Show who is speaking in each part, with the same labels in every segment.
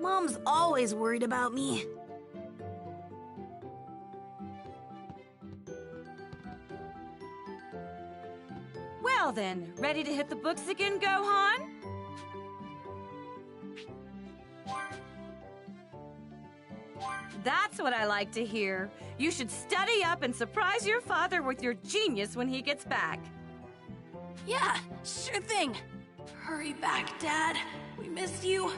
Speaker 1: Mom's always worried about me.
Speaker 2: Well then, ready to hit the books again, Gohan? That's what I like to hear. You should study up and surprise your father with your genius when he gets back.
Speaker 1: Yeah, sure thing. Hurry back, Dad. We miss you.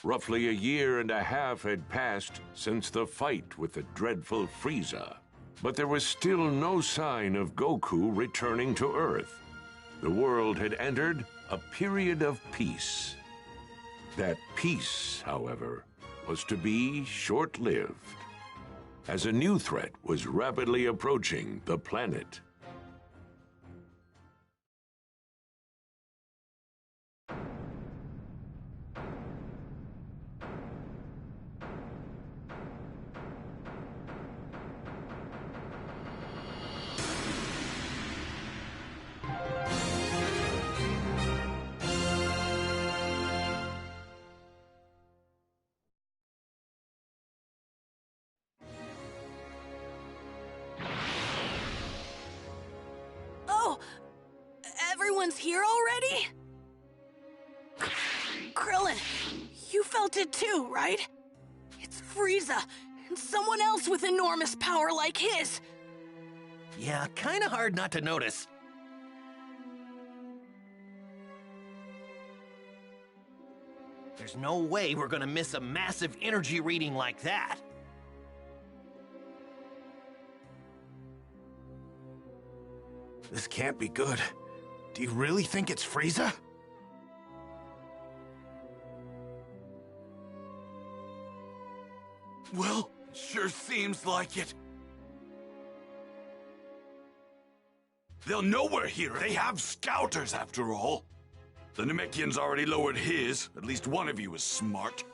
Speaker 3: Roughly a year and a half had passed since the fight with the dreadful Frieza, but there was still no sign of Goku returning to Earth. The world had entered a period of peace. That peace, however, was to be short-lived, as a new threat was rapidly approaching the planet.
Speaker 1: Everyone's here already? Krillin, you felt it too, right? It's Frieza, and someone else with enormous power like his.
Speaker 4: Yeah, kinda hard not to notice. There's no way we're gonna miss a massive energy reading like that.
Speaker 5: This can't be good. Do you really think it's Frieza?
Speaker 6: Well, sure seems like it. They'll know we're here. They have scouters, after all. The Namekian's already lowered his. At least one of you is smart.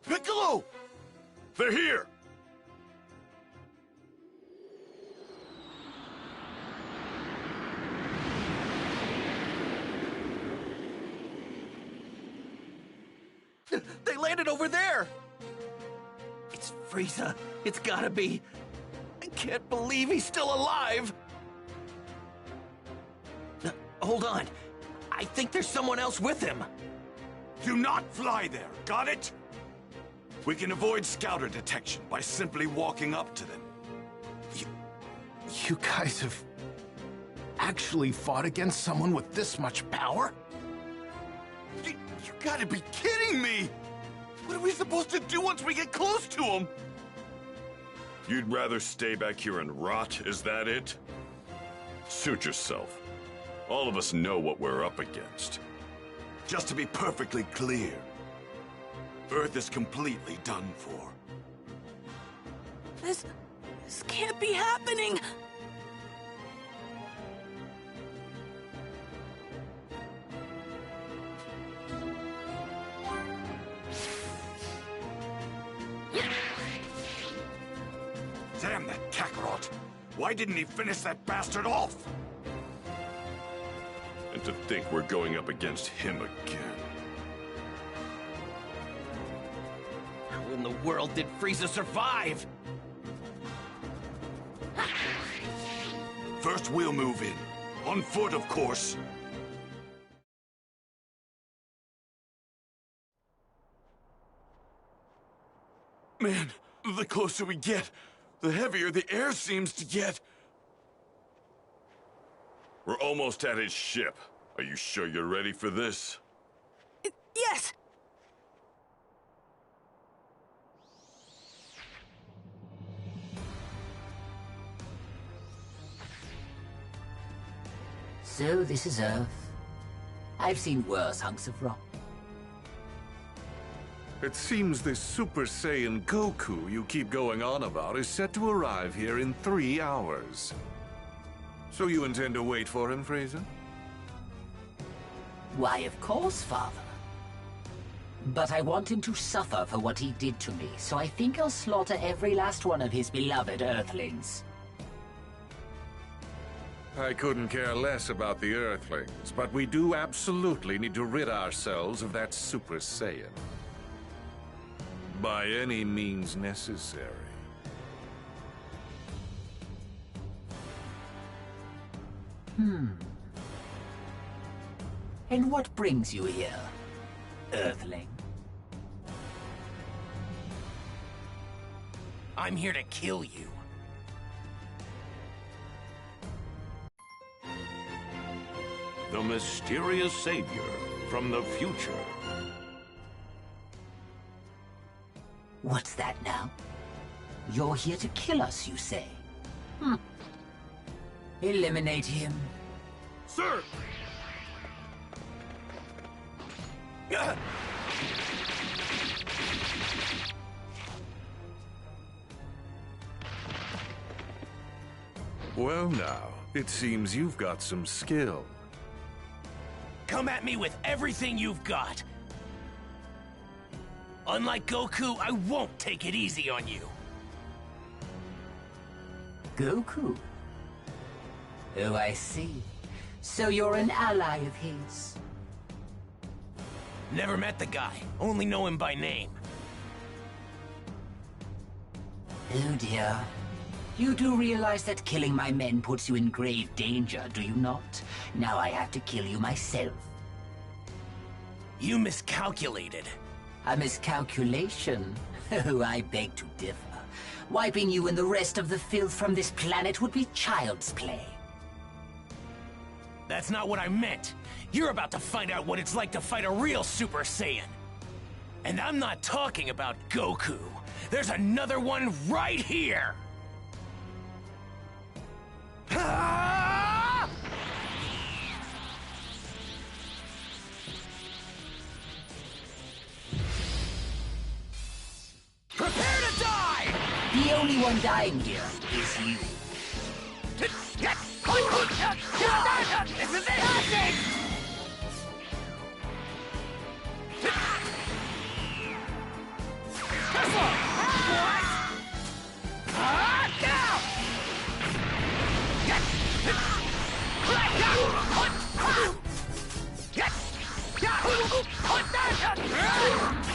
Speaker 6: Piccolo! They're here!
Speaker 4: They landed over there! It's Frieza. It's gotta be. I can't believe he's still alive! Hold on. I think there's someone else with him.
Speaker 6: Do not fly there, got it? We can avoid scouter detection by simply walking up to them.
Speaker 5: You guys have actually fought against someone with this much power?
Speaker 6: You gotta be kidding me! What are we supposed to do once we get close to him?
Speaker 7: You'd rather stay back here and rot, is that it? Suit yourself. All of us know what we're up against.
Speaker 6: Just to be perfectly clear, Earth is completely done for.
Speaker 1: This can't be happening!
Speaker 6: Damn that Kakarot! Why didn't he finish that bastard off?
Speaker 7: And to think we're going up against him again.
Speaker 4: How in the world did Frieza survive?
Speaker 6: First we'll move in. On foot, of course. Man, the closer we get, the heavier the air seems to get.
Speaker 7: We're almost at his ship. Are you sure you're ready for this?
Speaker 1: Yes!
Speaker 8: So this is Earth. I've seen worse hunks of rock.
Speaker 9: It seems this Super Saiyan Goku you keep going on about is set to arrive here in 3 hours. So you intend to wait for him, Frieza?
Speaker 8: Why, of course, Father. But I want him to suffer for what he did to me, so I think I'll slaughter every last one of his beloved Earthlings.
Speaker 9: I couldn't care less about the Earthlings, but we do absolutely need to rid ourselves of that Super Saiyan. By any means necessary.
Speaker 8: And what brings you here, Earthling?
Speaker 4: I'm here to kill you.
Speaker 3: The mysterious savior from the future.
Speaker 8: What's that now? You're here to kill us, you say? Eliminate him.
Speaker 6: Sir!
Speaker 9: Well now, it seems you've got some skill.
Speaker 4: Come at me with everything you've got. Unlike Goku, I won't take it easy on you.
Speaker 8: Goku? Oh, I see. So you're an ally of his.
Speaker 4: Never met the guy, only know him by name.
Speaker 8: Oh dear. You do realize that killing my men puts you in grave danger, do you not? Now I have to kill you myself.
Speaker 4: You miscalculated.
Speaker 8: A miscalculation? Oh, I beg to differ. Wiping you and the rest of the filth from this planet would be child's play.
Speaker 4: That's not what I meant. You're about to find out what it's like to fight a real Super Saiyan. And I'm not talking about Goku. There's another one right here! Ah! Prepare to die!
Speaker 8: The only one dying here is you.
Speaker 4: This is it!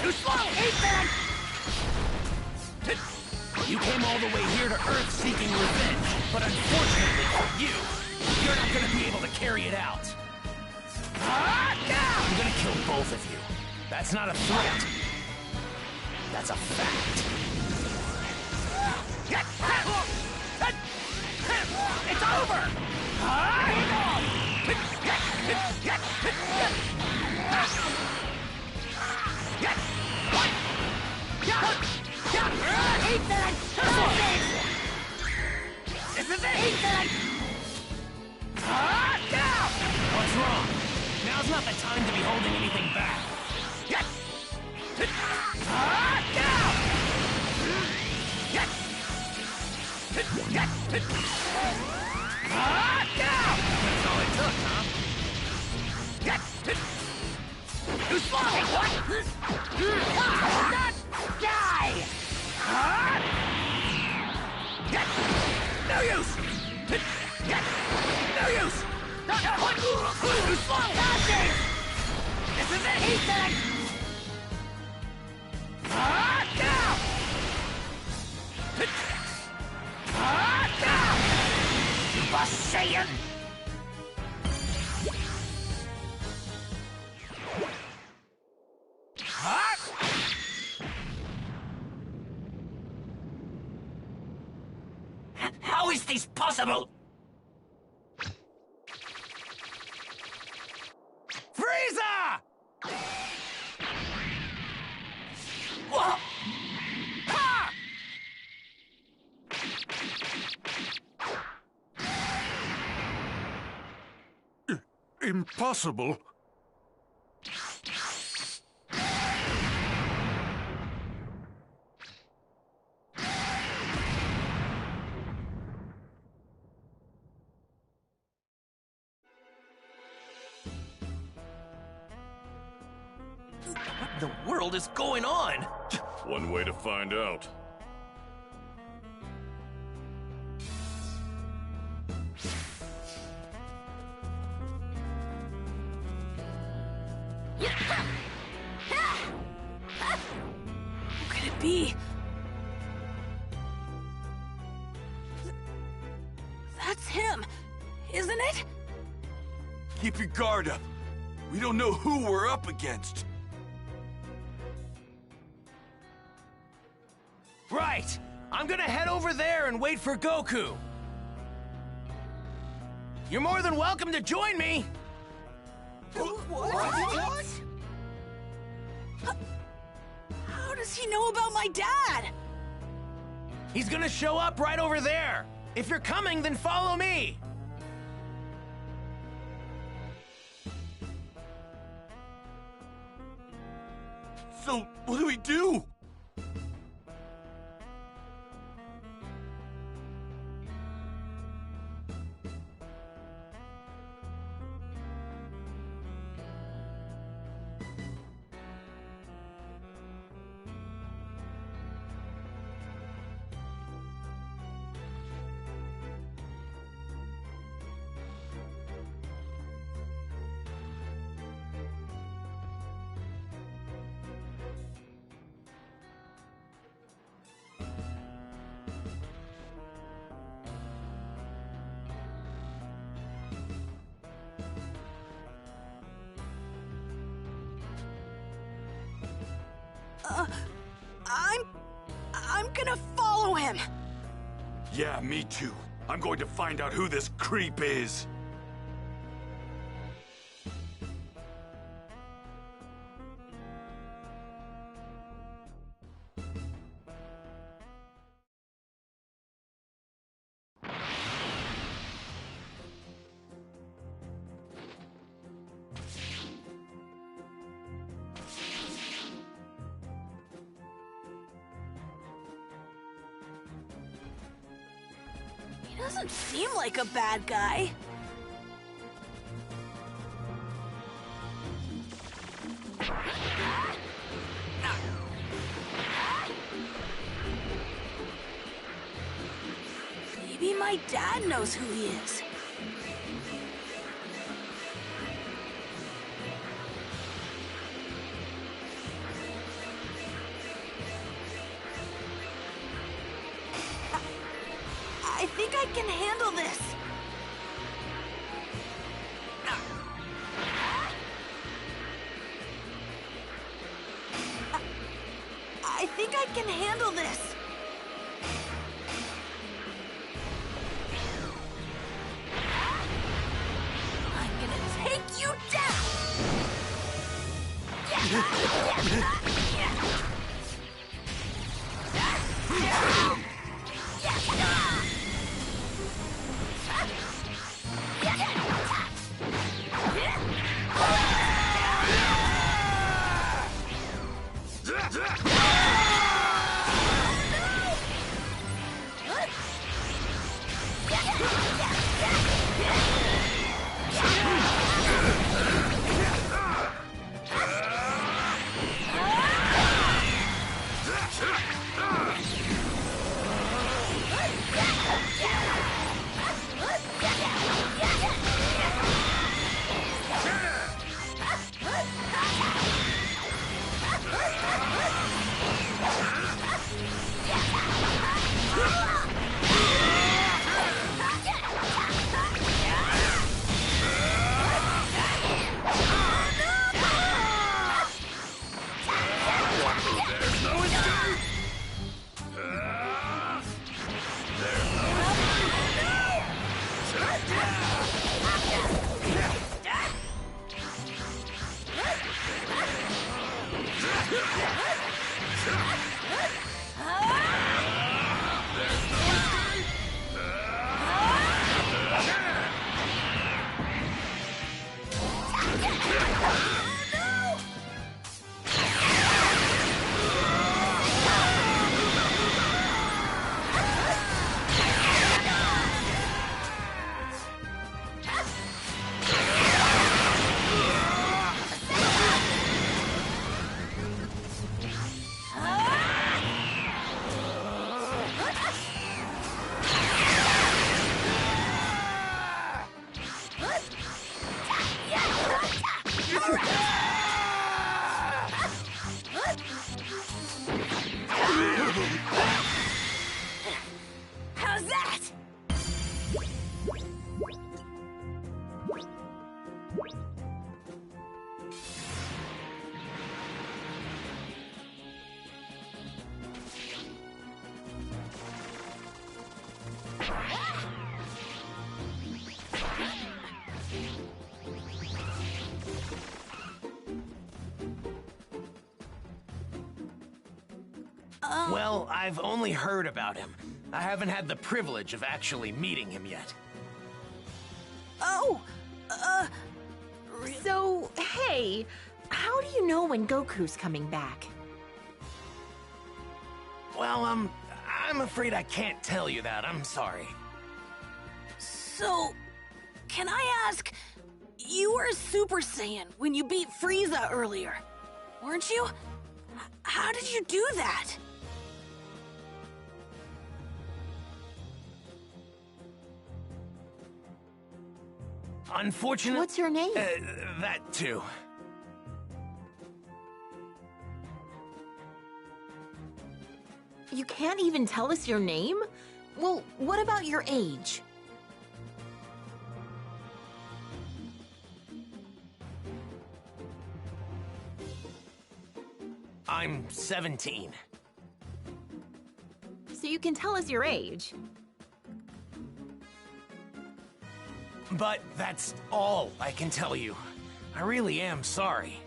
Speaker 4: Too slow! You came all the way here to Earth seeking revenge, but unfortunately for you, you're not gonna be able to carry it out. I'm gonna kill both of you. That's not a threat. That's a fact. It's over! This is it! What's wrong? Now's not the time to be holding anything back. That's all it took, huh? Too slow! What? Die! No use! No use! Too slow! This is it! Super Saiyan! How is this possible? Frieza! Whoa! Ha!
Speaker 9: Impossible.
Speaker 4: What in the world is going on?
Speaker 7: One way to find out.
Speaker 1: Who could it be? That's him, isn't it?
Speaker 6: Keep your guard up. We don't know who we're up against.
Speaker 4: Right! I'm gonna head over there and wait for Goku. You're more than welcome to join me!
Speaker 1: What? How does he know about my dad?
Speaker 4: He's gonna show up right over there. If you're coming, then follow me.
Speaker 6: So, what do we do?
Speaker 1: I'm gonna follow him.
Speaker 6: Yeah, me too. I'm going to find out who this creep is.
Speaker 1: Doesn't seem like a bad guy. Maybe my dad knows who he is. I think I can handle this. I think I can handle this. I'm gonna take you down. How's that?
Speaker 5: Well, I've only heard about him. I haven't had the privilege of actually meeting him yet.
Speaker 1: Oh,
Speaker 10: So, hey, how do you know when Goku's coming back?
Speaker 5: Well, I'm afraid I can't tell you that. I'm sorry.
Speaker 1: so, can I ask, you were a Super Saiyan when you beat Frieza earlier, weren't you? How did you do that?
Speaker 5: Unfortunately...
Speaker 10: What's your name?
Speaker 5: That too.
Speaker 10: You can't even tell us your name? Well, what about your age?
Speaker 5: I'm 17.
Speaker 10: So you can tell us your age.
Speaker 5: But that's all I can tell you. I really am sorry.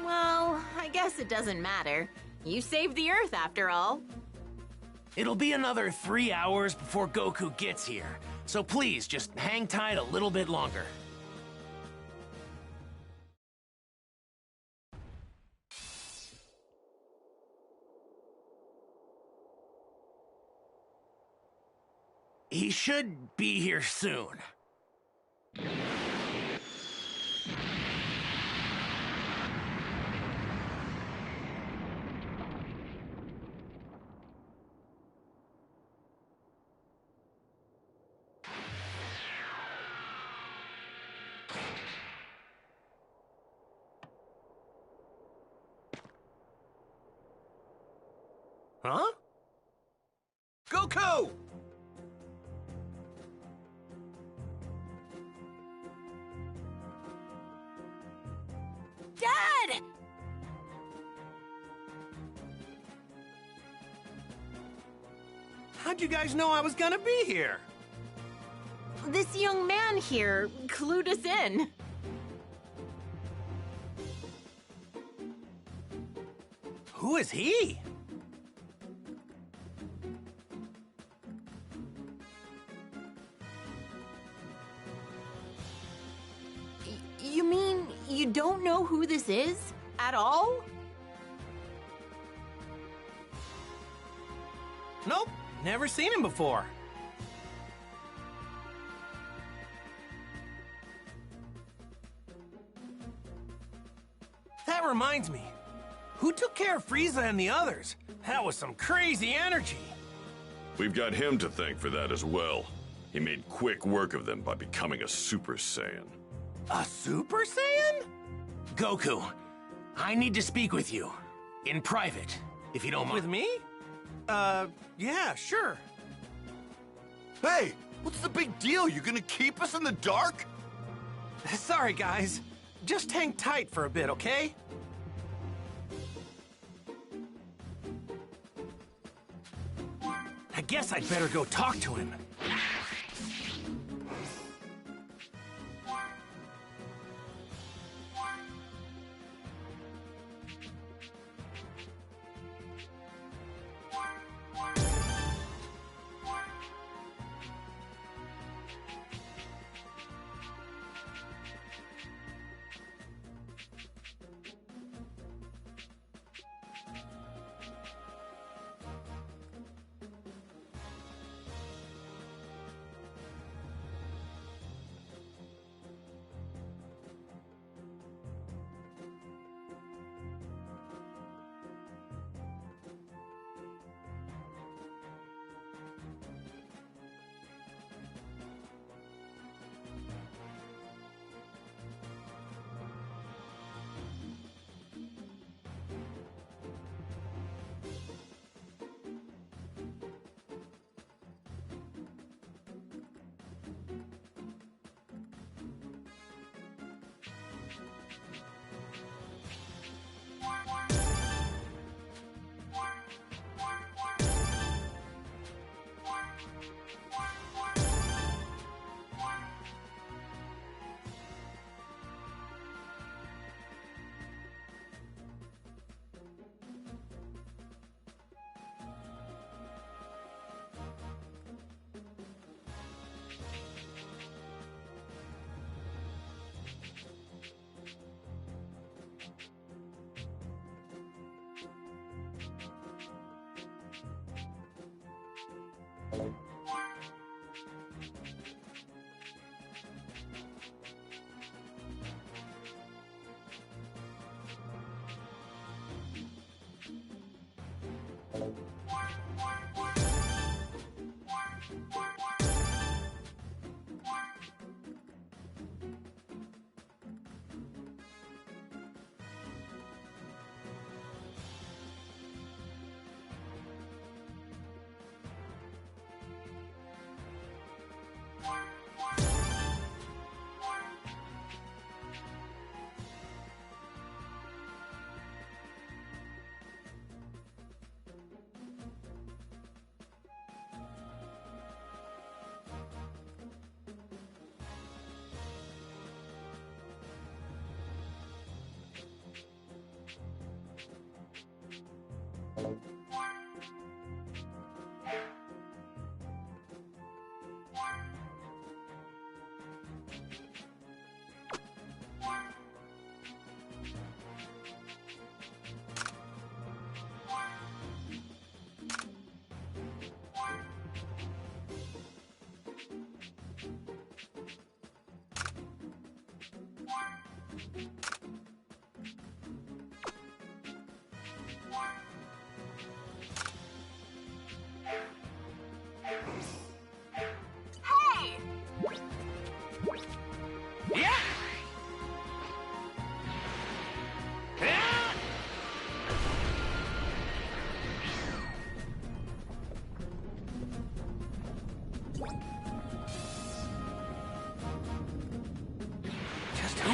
Speaker 10: Well, I guess it doesn't matter. You saved the Earth after all.
Speaker 5: It'll be another 3 hours before Goku gets here, so please just hang tight a little bit longer. He should be here soon. Huh? Goku!
Speaker 1: Dad!
Speaker 5: How'd you guys know I was gonna be here?
Speaker 10: This young man here clued us in.
Speaker 5: Who is he?
Speaker 10: You mean you don't know who this is? At all?
Speaker 5: Nope, never seen him before. That reminds me. Who took care of Frieza and the others? That was some crazy energy.
Speaker 7: We've got him to thank for that as well. He made quick work of them by becoming a Super Saiyan.
Speaker 5: A Super Saiyan? Goku, I need to speak with you. In private, if you don't mind. With me? Yeah, sure.
Speaker 6: Hey, what's the big deal? You gonna keep us in the dark?
Speaker 5: Sorry, guys. Just hang tight for a bit, okay? I guess I'd better go talk to him.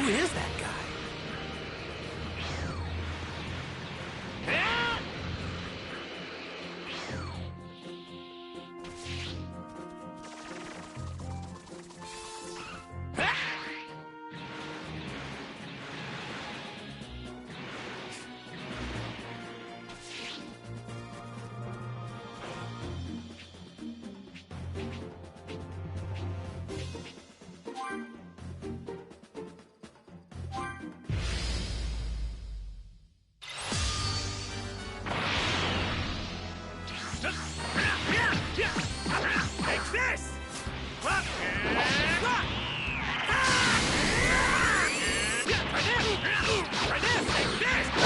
Speaker 5: Who is that guy?
Speaker 4: Take this! Try this! Take this!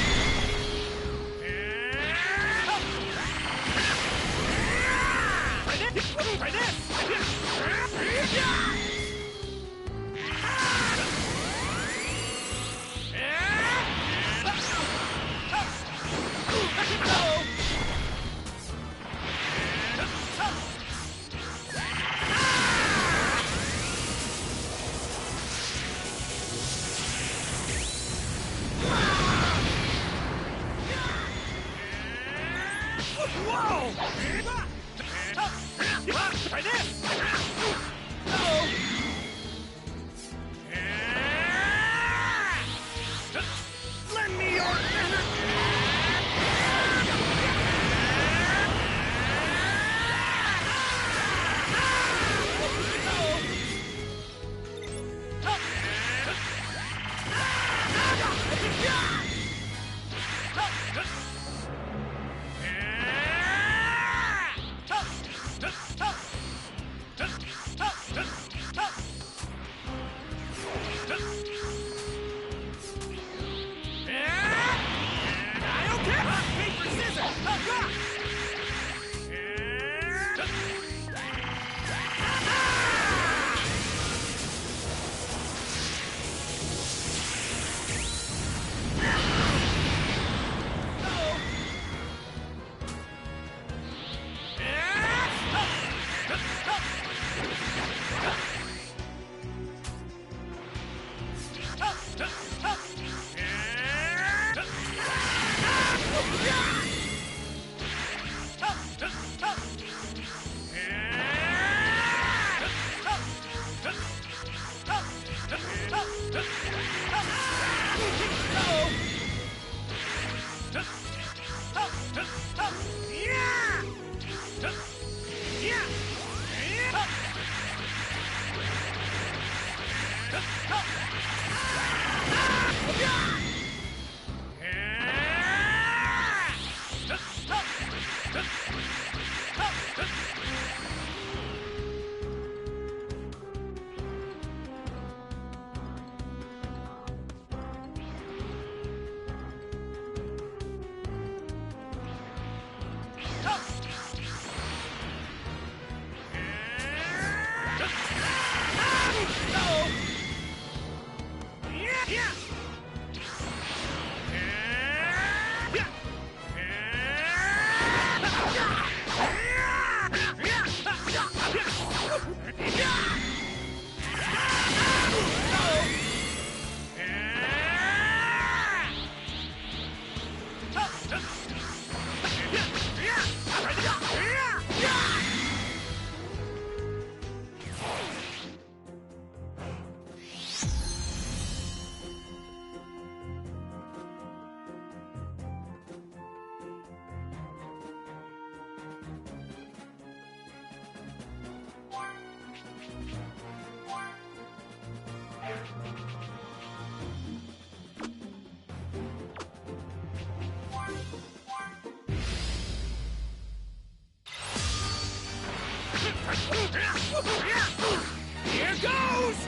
Speaker 4: Try Whoa! Try this! Lend me your
Speaker 5: Here goes!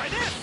Speaker 5: Try this!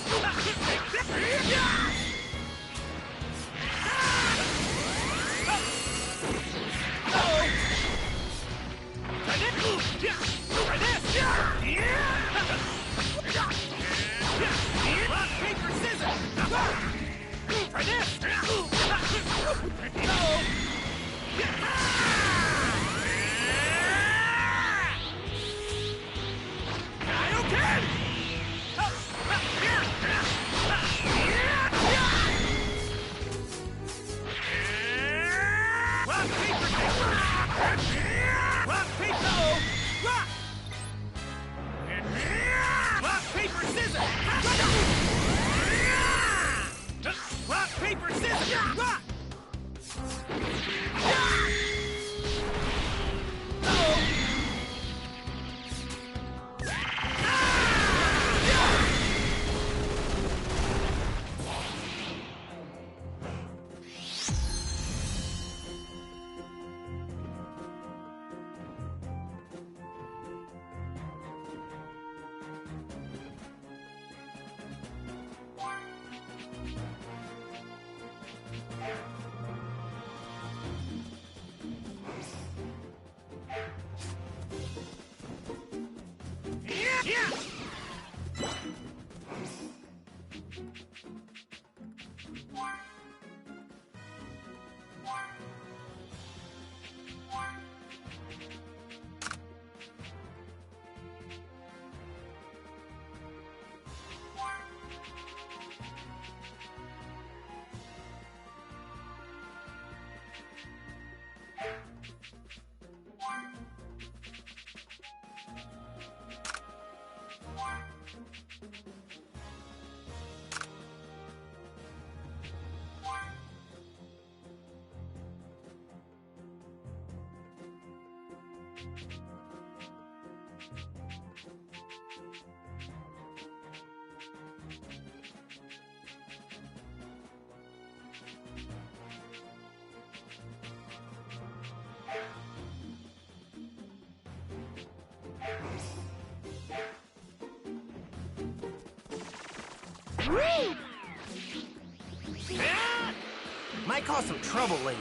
Speaker 5: Might cause some trouble later.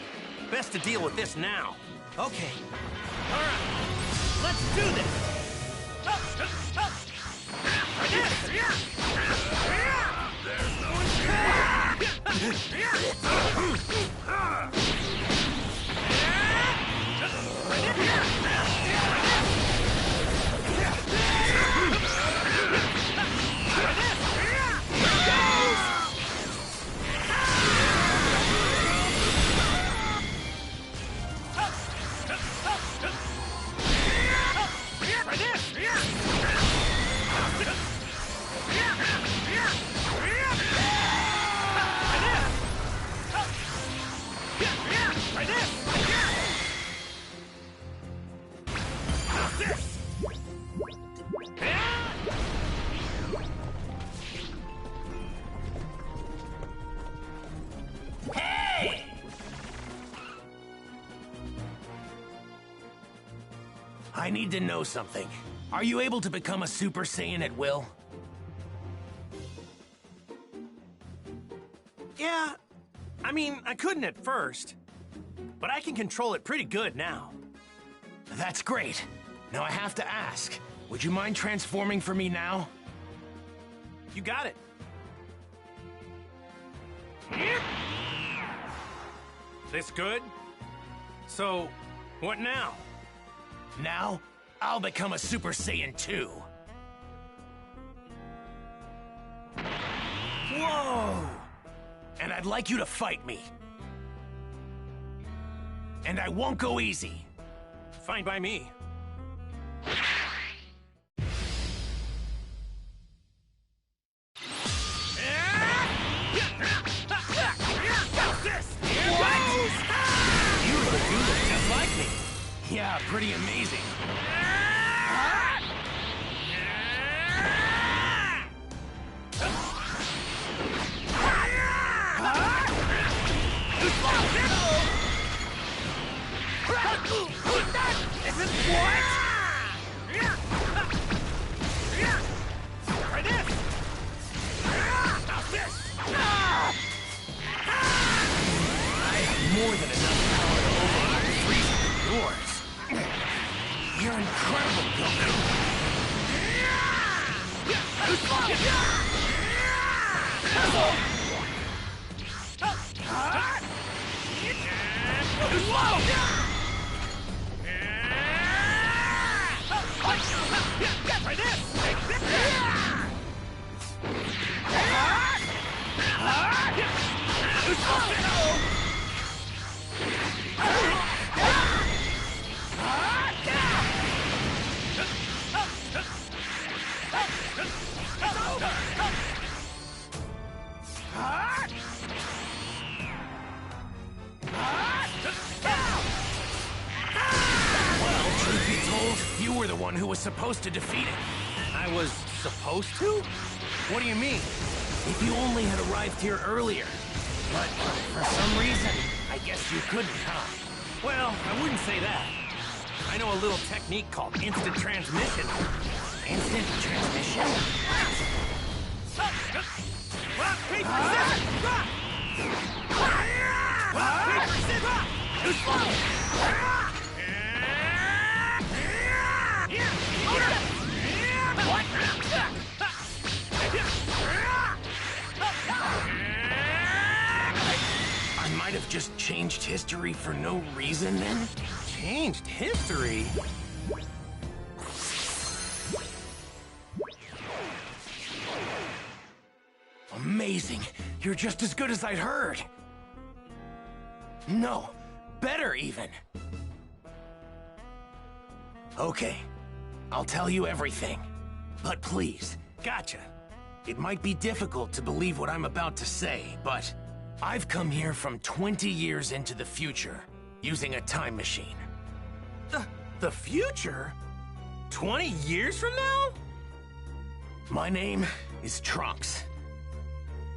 Speaker 5: Best to deal with this now. Okay. All right. Let's do this. I need to know something. Are you able to become a Super Saiyan at will? Yeah, I mean, I couldn't at first, but I can control it pretty good now. That's great. Now I have to ask, would you mind transforming for me now? You got it. This good? So, what now? Now, I'll become a Super Saiyan 2. Whoa! And I'd like you to fight me. And I won't go easy. Fine by me. Yeah, pretty amazing. This is what? Try this. I have more than enough power to override Frieza yours. You're incredible, Goku. Truth be told, you were the one who was supposed to defeat it. I was supposed to? What do you mean? If you only had arrived here earlier. But for some reason, I guess you couldn't, huh? Well, I wouldn't say that. I know a little technique called instant transmission. Instant transmission? Rock, paper, scissors! Rock! Rock, paper, scissors! Too slow! I might have just changed history for no reason then? Changed history? Amazing. You're just as good as I'd heard. No, better even. Okay, I'll tell you everything. But please, gotcha. It might be difficult to believe what I'm about to say, but I've come here from 20 years into the future, using a time machine. The future? 20 years from now? My name is Trunks.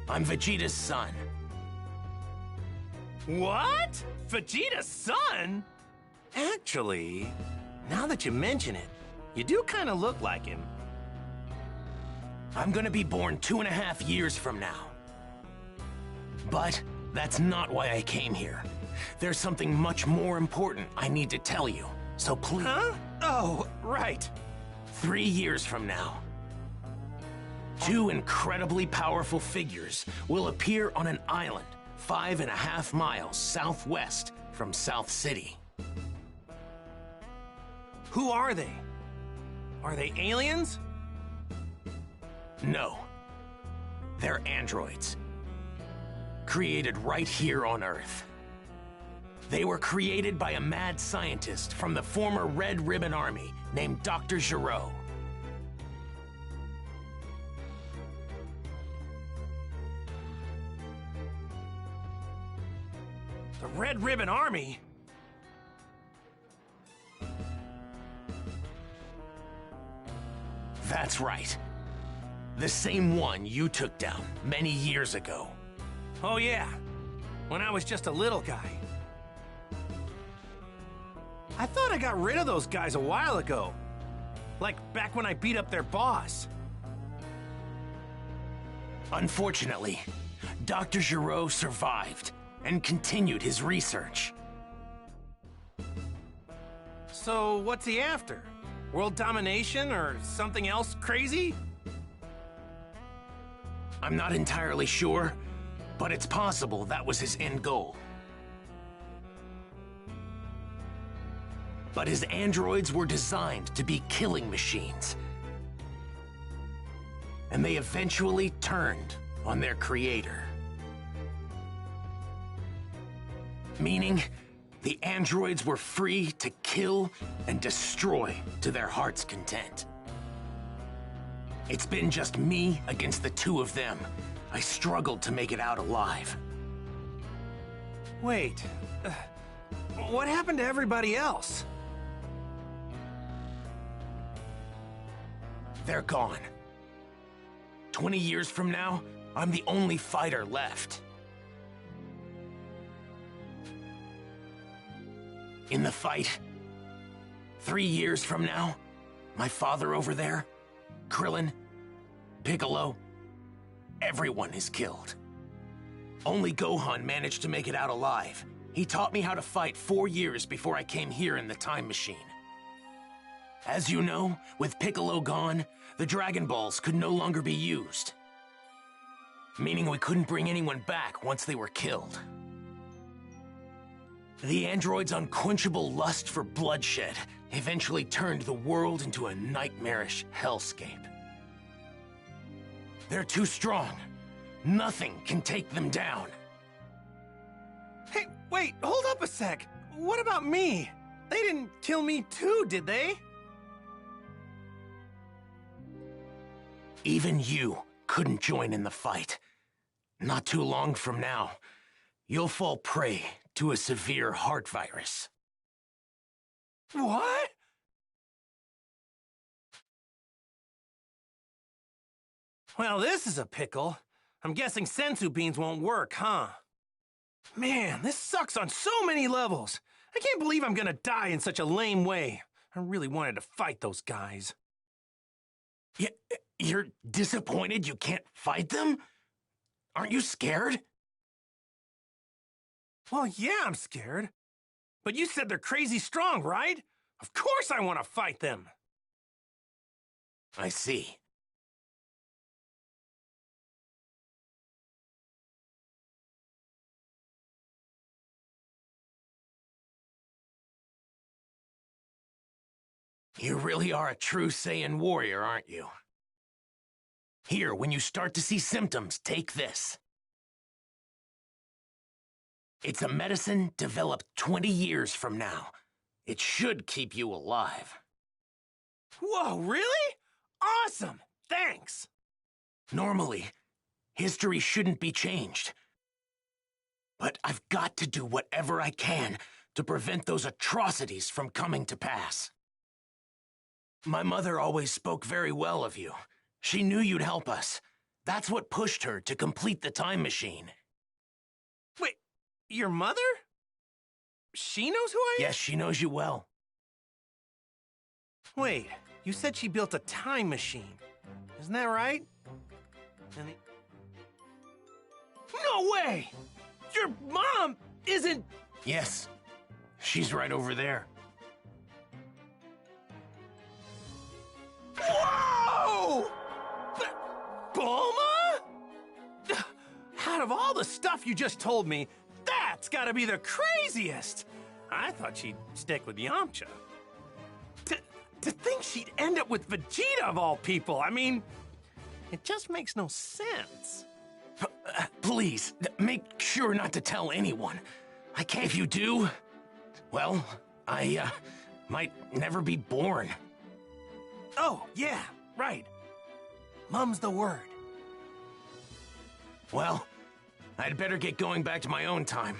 Speaker 5: I'm Vegeta's son. What? Vegeta's son? Actually, now that you mention it, you do kind of look like him. I'm gonna be born 2.5 years from now. But that's not why I came here. There's something much more important I need to tell you, so please... Huh? Oh, right. 3 years from now, 2 incredibly powerful figures will appear on an island 5.5 miles southwest from South City. Who are they? Are they aliens? No. They're androids. Created right here on Earth. They were created by a mad scientist from the former Red Ribbon Army named Dr. Giraud. The Red Ribbon Army? That's right. The same one you took down many years ago. Oh yeah, when I was just a little guy. I thought I got rid of those guys a while ago. Like back when I beat up their boss. Unfortunately, Dr. Giraud survived and continued his research. So what's he after? World domination or something else crazy? I'm not entirely sure, but it's possible that was his end goal. But his androids were designed to be killing machines. And they eventually turned on their creator. Meaning, the androids were free to kill and destroy to their heart's content. It's been just me against the 2 of them. I struggled to make it out alive. Wait, what happened to everybody else? They're gone. 20 years from now, I'm the only fighter left. In the fight, 3 years from now, my father over there, Krillin, Piccolo, everyone is killed. Only Gohan managed to make it out alive. He taught me how to fight 4 years before I came here in the time machine. As you know, with Piccolo gone, the Dragon Balls could no longer be used. Meaning we couldn't bring anyone back once they were killed. The android's unquenchable lust for bloodshed eventually turned the world into a nightmarish hellscape. They're too strong. Nothing can take them down. Wait, hold up a sec. What about me? They didn't kill me too, did they? Even you couldn't join in the fight. Not too long from now, you'll fall prey to a severe heart virus. What? Well, this is a pickle. I'm guessing sensu beans won't work, huh? Man, this sucks on so many levels. I can't believe I'm gonna die in such a lame way. I really wanted to fight those guys. You're disappointed you can't fight them? Aren't you scared? Well, yeah, I'm scared. But you said they're crazy strong, right? Of course I want to fight them. I see. You really are a true Saiyan warrior, aren't you? Here, when you start to see symptoms, take this. It's a medicine developed 20 years from now. It should keep you alive. Whoa, really? Awesome! Thanks! Normally, history shouldn't be changed. But I've got to do whatever I can to prevent those atrocities from coming to pass. My mother always spoke very well of you. She knew you'd help us. That's what pushed her to complete the time machine. Wait, your mother? She knows who I am? Yes, she knows you well. Wait, you said she built a time machine. Isn't that right? No way! Your mom isn't... Yes, she's right over there. Whoa! Bulma? Out of all the stuff you just told me, that's gotta be the craziest! I thought she'd stick with Yamcha. To think she'd end up with Vegeta of all people, I mean, it just makes no sense. Please, make sure not to tell anyone. I can't. If you do, well, I might never be born. Oh, yeah, right. Mum's the word. Well, I'd better get going back to my own time.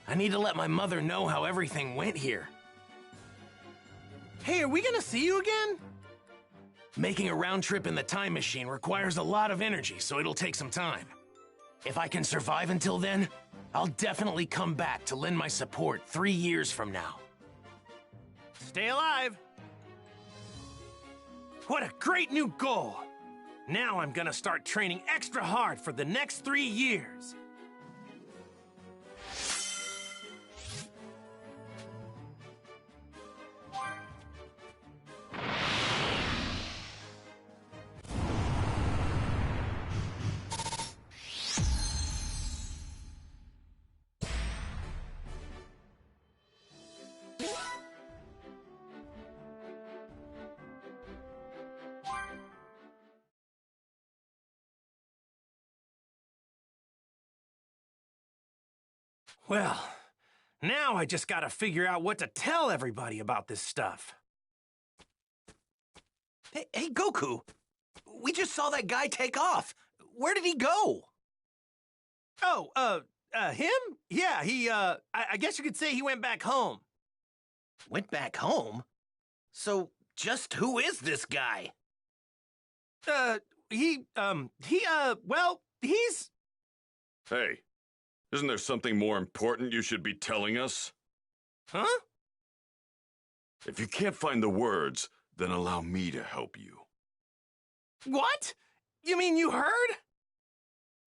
Speaker 5: I need to let my mother know how everything went here. Hey, are we gonna see you again? Making a round trip in the time machine requires a lot of energy, so it'll take some time. If I can survive until then, I'll definitely come back to lend my support 3 years from now. Stay alive! What a great new goal! Now I'm gonna start training extra hard for the next 3 years. Well, now I just gotta figure out what to tell everybody about this stuff. Hey, Goku! We just saw that guy take off. Where did he go? Oh, him? Yeah, I guess you could say he went back home. Went back home? So, just who is this guy? Well, he's...
Speaker 7: Hey. Isn't there something more important you should be telling us?
Speaker 5: Huh?
Speaker 7: If you can't find the words, then allow me to help you.
Speaker 5: What? You mean you heard?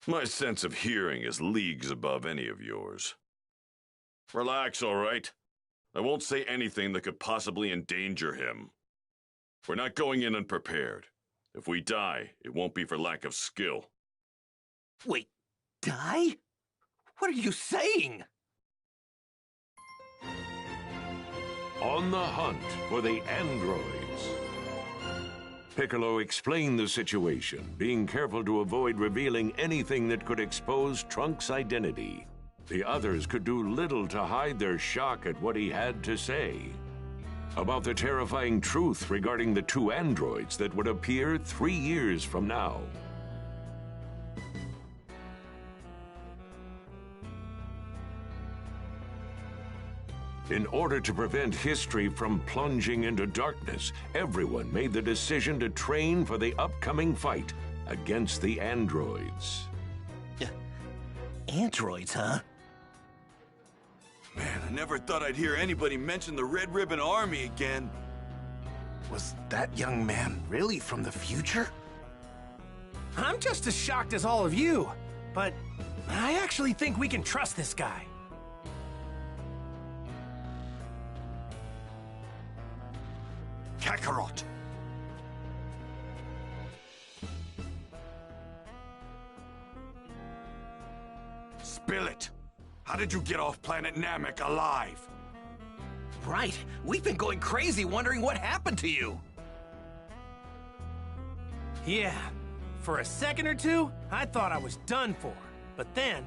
Speaker 7: My sense of hearing is leagues above any of yours. Relax, all right? I won't say anything that could possibly endanger him. We're not going in unprepared. If we die, it won't be for lack of skill.
Speaker 5: Wait, die? What are you saying?
Speaker 3: On the hunt for the androids. Piccolo explained the situation, being careful to avoid revealing anything that could expose Trunks' identity. The others could do little to hide their shock at what he had to say about the terrifying truth regarding the two androids that would appear 3 years from now. In order to prevent history from plunging into darkness, everyone made the decision to train for the upcoming fight against the androids.
Speaker 5: Androids, huh?
Speaker 6: Man, I never thought I'd hear anybody mention the Red Ribbon Army again.
Speaker 5: Was that young man really from the future? I'm just as shocked as all of you, but I actually think we can trust this guy.
Speaker 6: Kakarot. Spill it. How did you get off planet Namek alive?
Speaker 5: Right. We've been going crazy wondering what happened to you. Yeah. For a second or two, I thought I was done for. But then...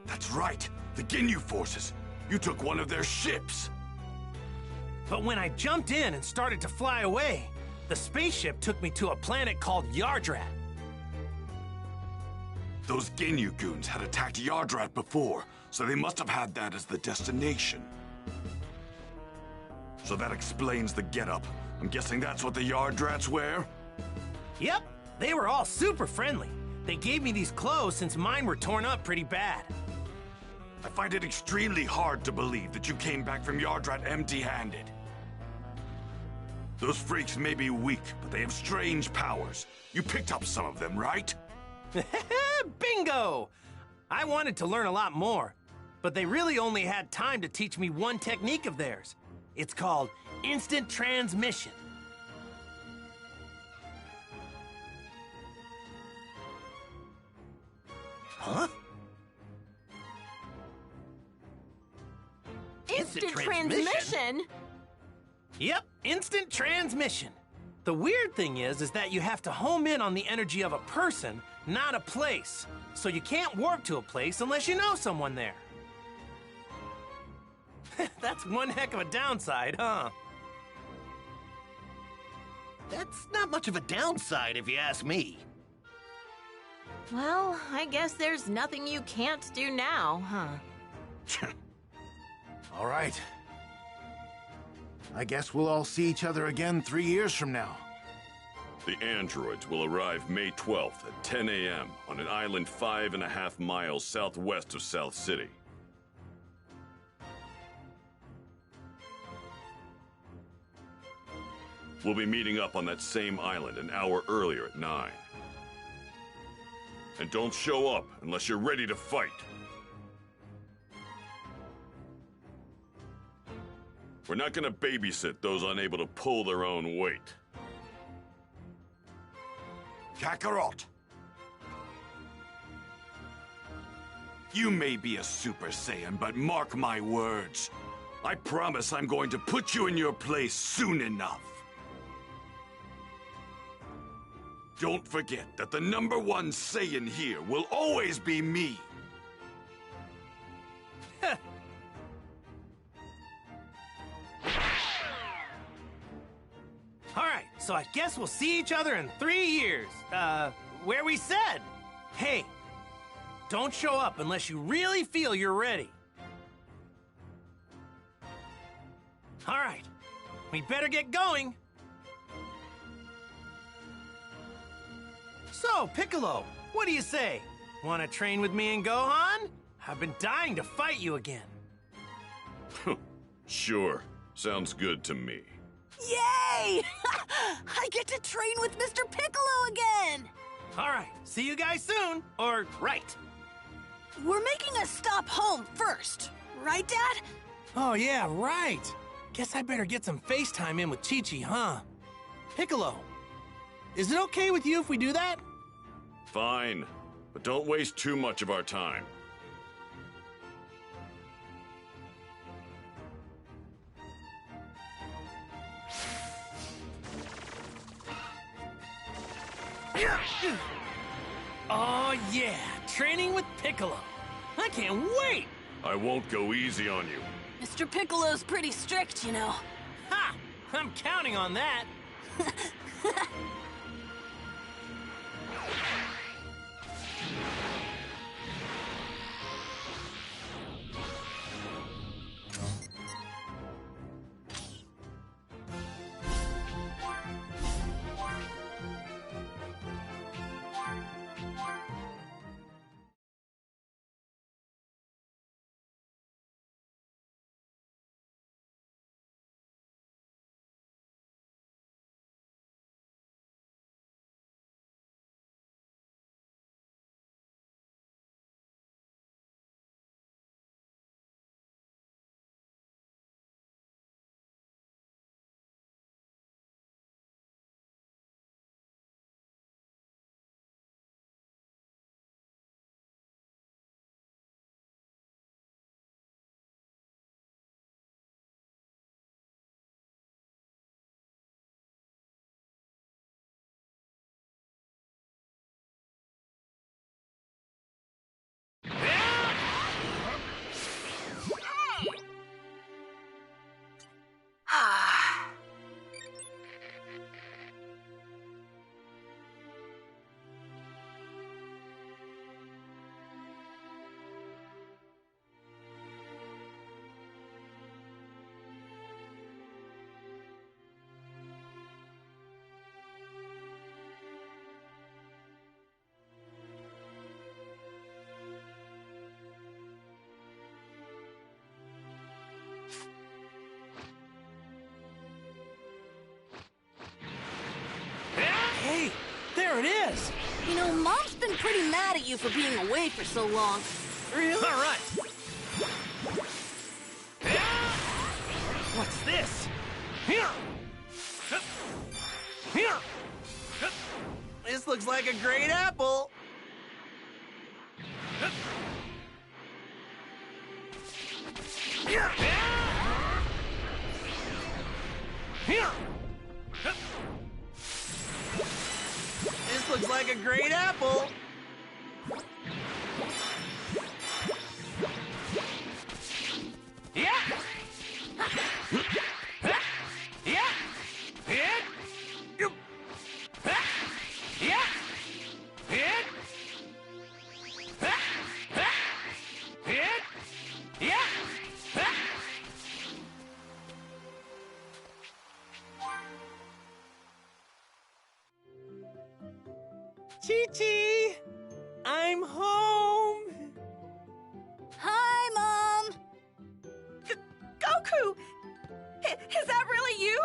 Speaker 6: That's right. The Ginyu forces. You took one of their ships.
Speaker 5: But when I jumped in and started to fly away, the spaceship took me to a planet called Yardrat.
Speaker 6: Those Ginyu goons had attacked Yardrat before, so they must have had that as the destination. So that explains the getup. I'm guessing that's what the Yardrats wear?
Speaker 5: Yep, they were all super friendly. They gave me these clothes since mine were torn up pretty bad.
Speaker 6: I find it extremely hard to believe that you came back from Yardrat empty-handed. Those freaks may be weak, but they have strange powers. You picked up some of them, right?
Speaker 5: Bingo! I wanted to learn a lot more, but they really only had time to teach me one technique of theirs. It's called instant transmission. Huh?
Speaker 10: Instant transmission?
Speaker 5: Yep, instant transmission. The weird thing is that you have to home in on the energy of a person, not a place. So you can't warp to a place unless you know someone there. That's one heck of a downside, huh?
Speaker 4: That's not much of a downside, if you ask me.
Speaker 10: Well, I guess there's nothing you can't do now, huh?
Speaker 11: All right. I guess we'll all see each other again 3 years from now.
Speaker 7: The androids will arrive May 12th at 10 a.m. on an island 5.5 miles southwest of South City. We'll be meeting up on that same island an hour earlier at 9. And don't show up unless you're ready to fight. We're not gonna babysit those unable to pull their own weight.
Speaker 6: Kakarot. You may be a Super Saiyan, but mark my words. I promise I'm going to put you in your place soon enough. Don't forget that the #1 Saiyan here will always be me.
Speaker 5: All right, so I guess we'll see each other in 3 years. Where we said. Hey, don't show up unless you really feel you're ready. All right, we better get going. So, Piccolo, what do you say? Want to train with me and Gohan? I've been dying to fight you again.
Speaker 7: Sure, sounds good to me.
Speaker 1: Yay! I get to train with Mr. Piccolo again!
Speaker 5: All right, see you guys soon. Or, right.
Speaker 1: We're making a stop home first, right, Dad?
Speaker 5: Oh, yeah, right. Guess I better get some FaceTime in with Chi-Chi, huh? Piccolo, is it okay with you if we do that?
Speaker 7: Fine, but don't waste too much of our time.
Speaker 5: Oh, yeah, training with Piccolo. I can't wait!
Speaker 7: I won't go easy on you.
Speaker 1: Mr. Piccolo's pretty strict, you know.
Speaker 5: Ha! I'm counting on that. Hey, there it is!
Speaker 1: You know, Mom's been pretty mad at you for being away for so long.
Speaker 5: Really? All right. What's this? Here! Here! This looks like a great apple. Here! Here! This looks like a great apple. Yeah! Yeah! Hit! Yeah! Hit! Hit! Yeah! Chi-Chi! I'm home!
Speaker 1: Hi, Mom!
Speaker 2: Goku! Is that really you?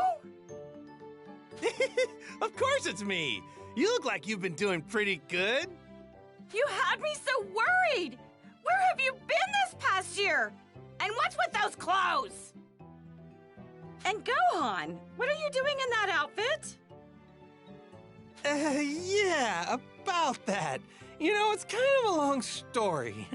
Speaker 5: Of course it's me! You look like you've been doing pretty good.
Speaker 2: You had me so worried! Where have you been this past year? And what's with those clothes? And Gohan, what are you doing in that outfit?
Speaker 5: Yeah, about that. You know, it's kind of a long story.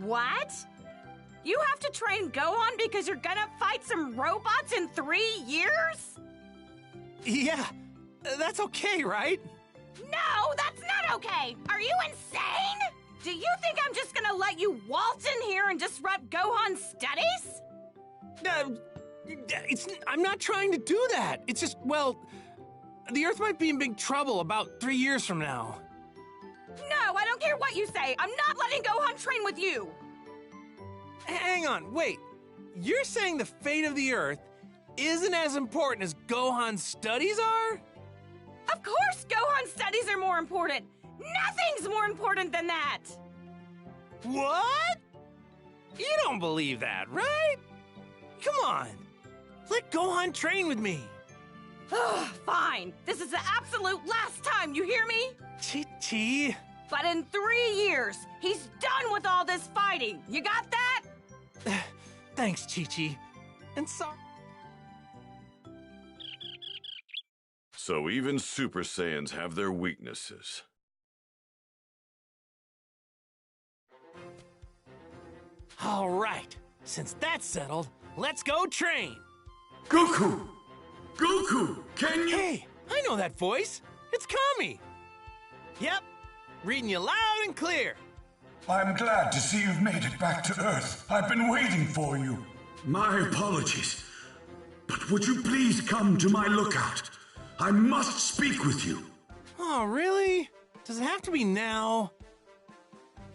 Speaker 2: What? You have to train Gohan because you're gonna fight some robots in 3 years?
Speaker 5: Yeah, that's okay, right?
Speaker 2: No, that's not okay! Are you insane? Do you think I'm just gonna let you waltz in here and disrupt Gohan's studies?
Speaker 5: I'm not trying to do that. It's just, well, the Earth might be in big trouble about 3 years from now.
Speaker 2: No, I don't care what you say. I'm not letting Gohan train with you.
Speaker 5: Hang on, wait. You're saying the fate of the Earth isn't as important as Gohan's studies are?
Speaker 2: Of course Gohan's studies are more important. Nothing's more important than that.
Speaker 5: What? You don't believe that, right? Come on. Let Gohan train with me.
Speaker 2: Fine. This is the absolute last time, you hear me?
Speaker 5: Chi-Chi.
Speaker 2: But in 3 years, he's done with all this fighting. You got that?
Speaker 5: Thanks, Chi-Chi. And sorry.
Speaker 7: So even Super Saiyans have their weaknesses.
Speaker 5: All right. Since that's settled, let's go train.
Speaker 6: Goku! Goku, can you...
Speaker 5: Hey, know that voice. It's Kami. Yep, reading you loud and clear.
Speaker 12: I'm glad to see you've made it back to Earth. I've been waiting for you.
Speaker 13: My apologies. But would you please come to my lookout? I must speak with you.
Speaker 5: Oh, really? Does it have to be now?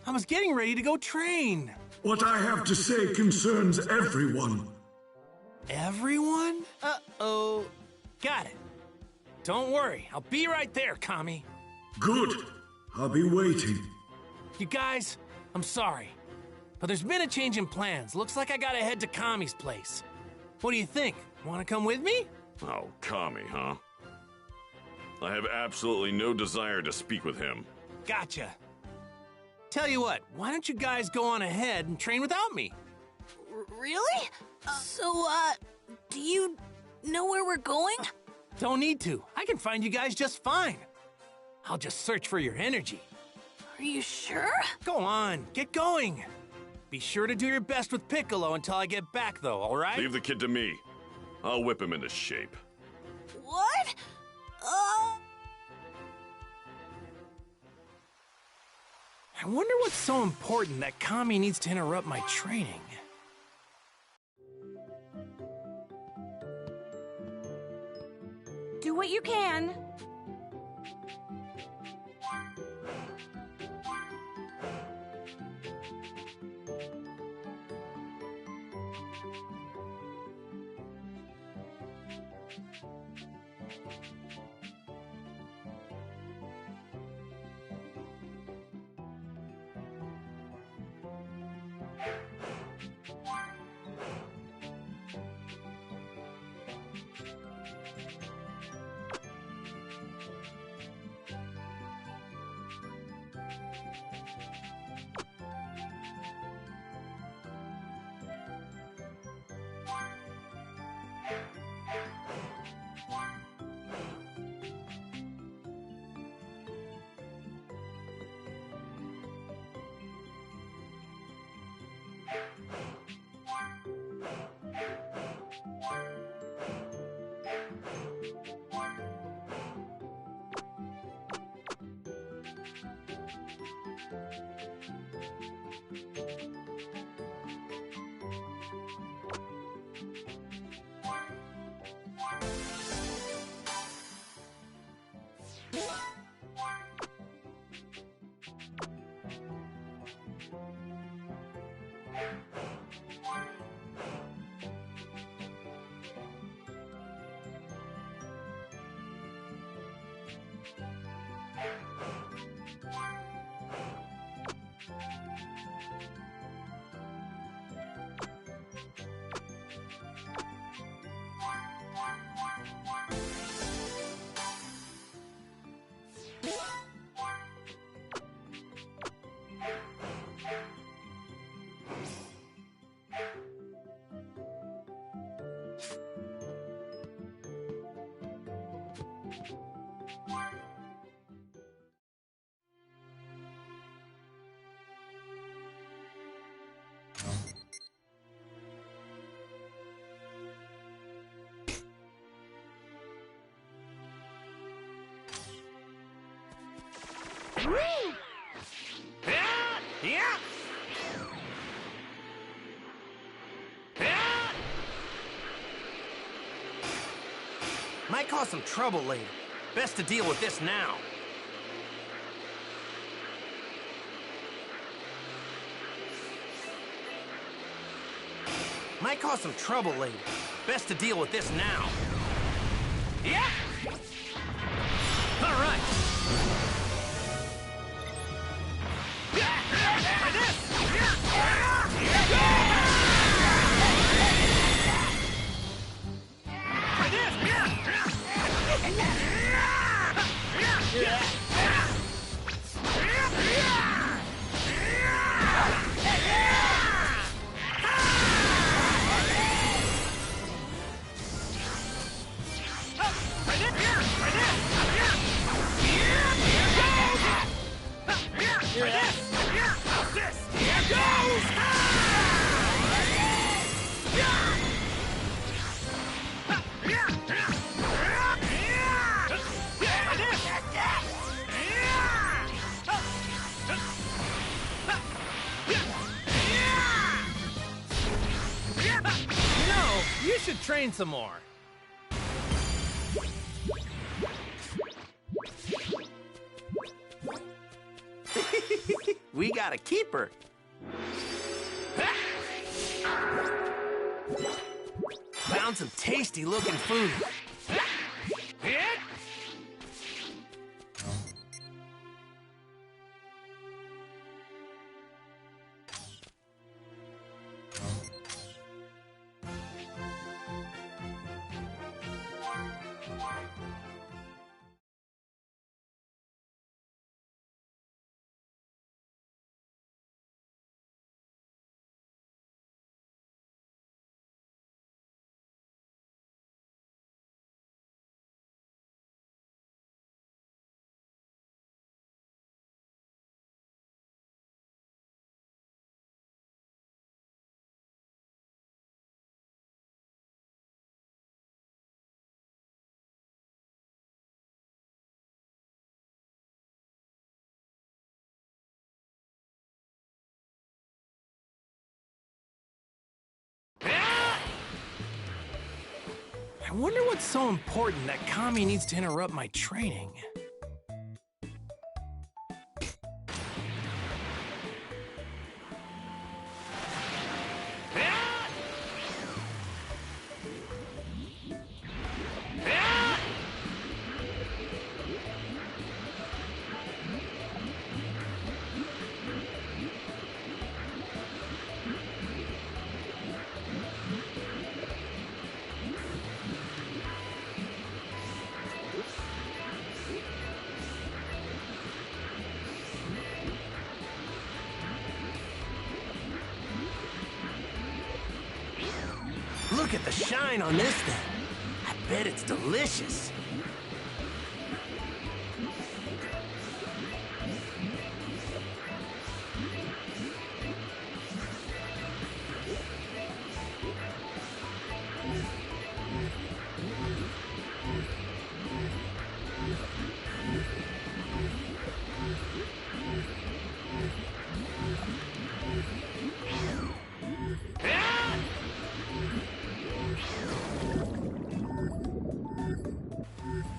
Speaker 5: I was getting ready to go train.
Speaker 13: What I have to say concerns everyone.
Speaker 5: Everyone? Uh-oh. Got it. Don't worry, I'll be right there, Kami.
Speaker 13: Good. I'll be waiting.
Speaker 5: You guys, I'm sorry, but there's been a change in plans. Looks like I gotta head to Kami's place. What do you think? Wanna come with me?
Speaker 7: Oh, Kami, huh? I have absolutely no desire to speak with him.
Speaker 5: Gotcha. Tell you what, why don't you guys go on ahead and train without me?
Speaker 1: Really? So, do you know where we're going?
Speaker 5: Don't need to. I can find you guys just fine. I'll just search for your energy.
Speaker 1: Are you sure?
Speaker 5: Go on, get going. Be sure to do your best with Piccolo until I get back, though, all right?
Speaker 7: Leave the kid to me. I'll whip him into shape.
Speaker 1: What?
Speaker 5: I wonder what's so important that Kami needs to interrupt my training.
Speaker 2: Do what you can.
Speaker 5: Might cause some trouble later. Best to deal with this now. Might cause some trouble later. Best to deal with this now. Yeah! All right. For this! train some more.
Speaker 4: We got a keeper.
Speaker 5: Found some tasty-looking food. I wonder what's so important that Kami needs to interrupt my training. Look at the shine on this thing. I bet it's delicious.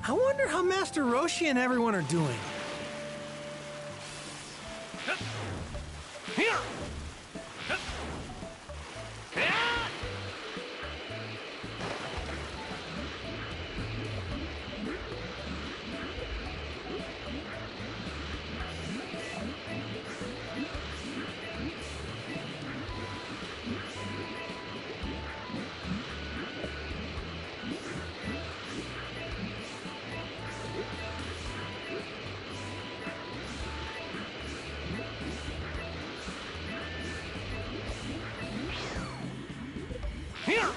Speaker 5: I wonder how Master Roshi and everyone are doing. Here! Here!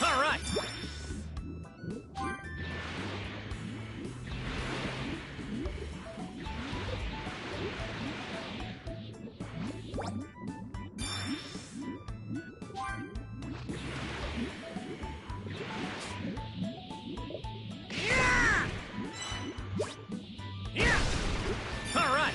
Speaker 5: All right. All right.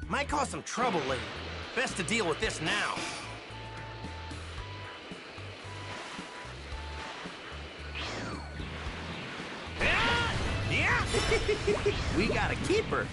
Speaker 5: Might cause some trouble later. Best to deal with this now. We got a keeper.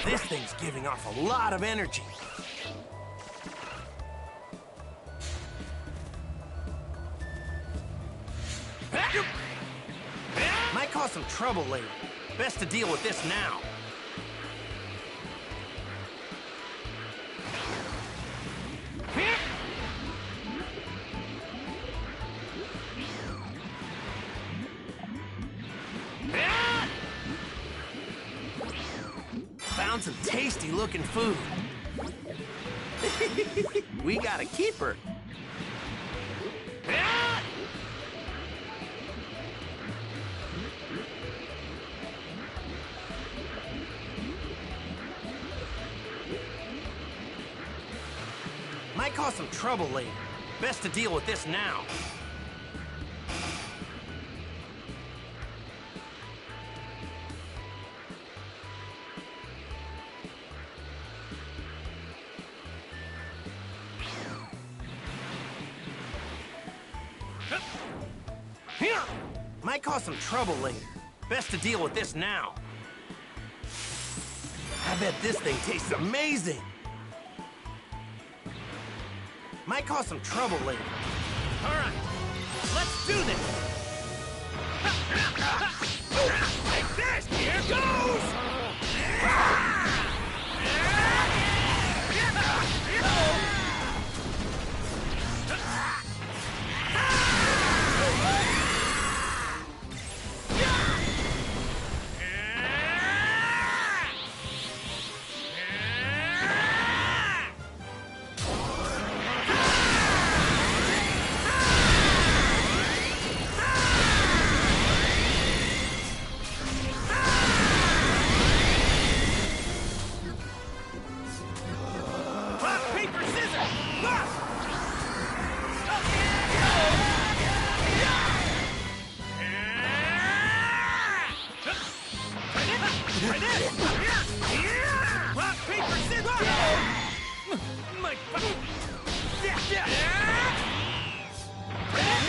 Speaker 5: This thing's giving off a lot of energy. Might cause some trouble later. Best to deal with this now. Found some tasty-looking food. We got a keeper. Might cause some trouble later. Best to deal with this now. Might cause some trouble later. Best to deal with this now. I bet this thing tastes amazing. Might cause some trouble later. All right, let's do this. Take this! Here goes!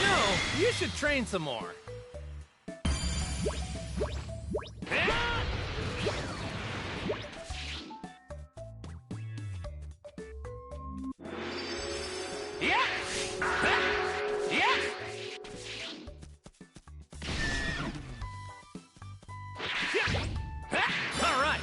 Speaker 5: No, you should train some more. All right.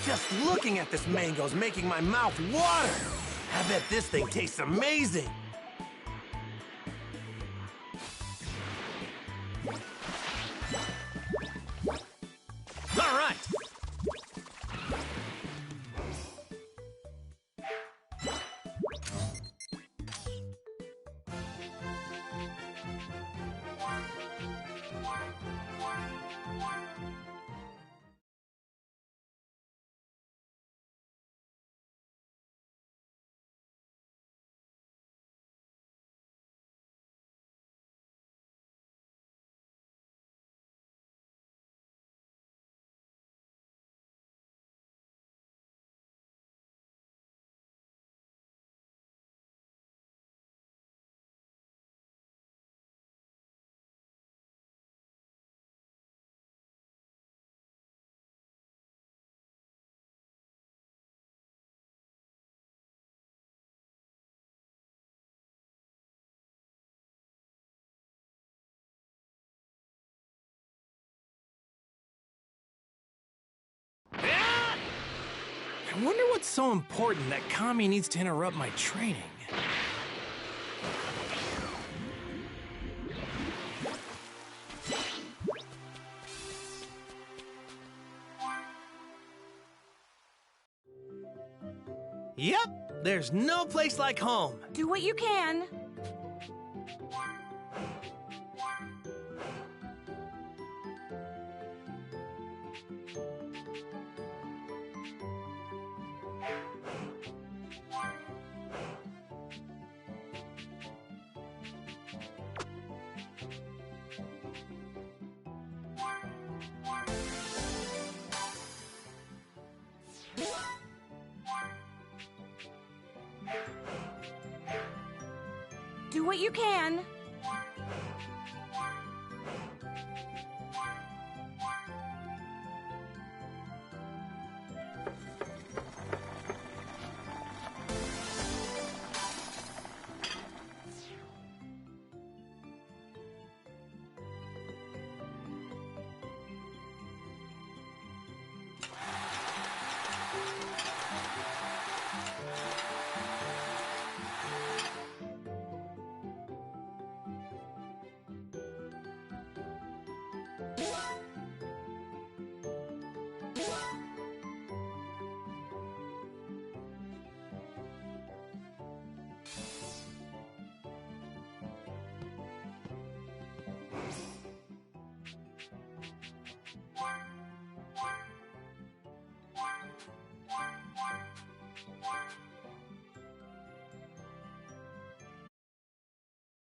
Speaker 5: Just looking at this mango's making my mouth water. I bet this thing tastes amazing. All right. I wonder what's so important that Kami needs to interrupt my training. Yep, there's no place like home.
Speaker 2: Do what you can. Do what you can.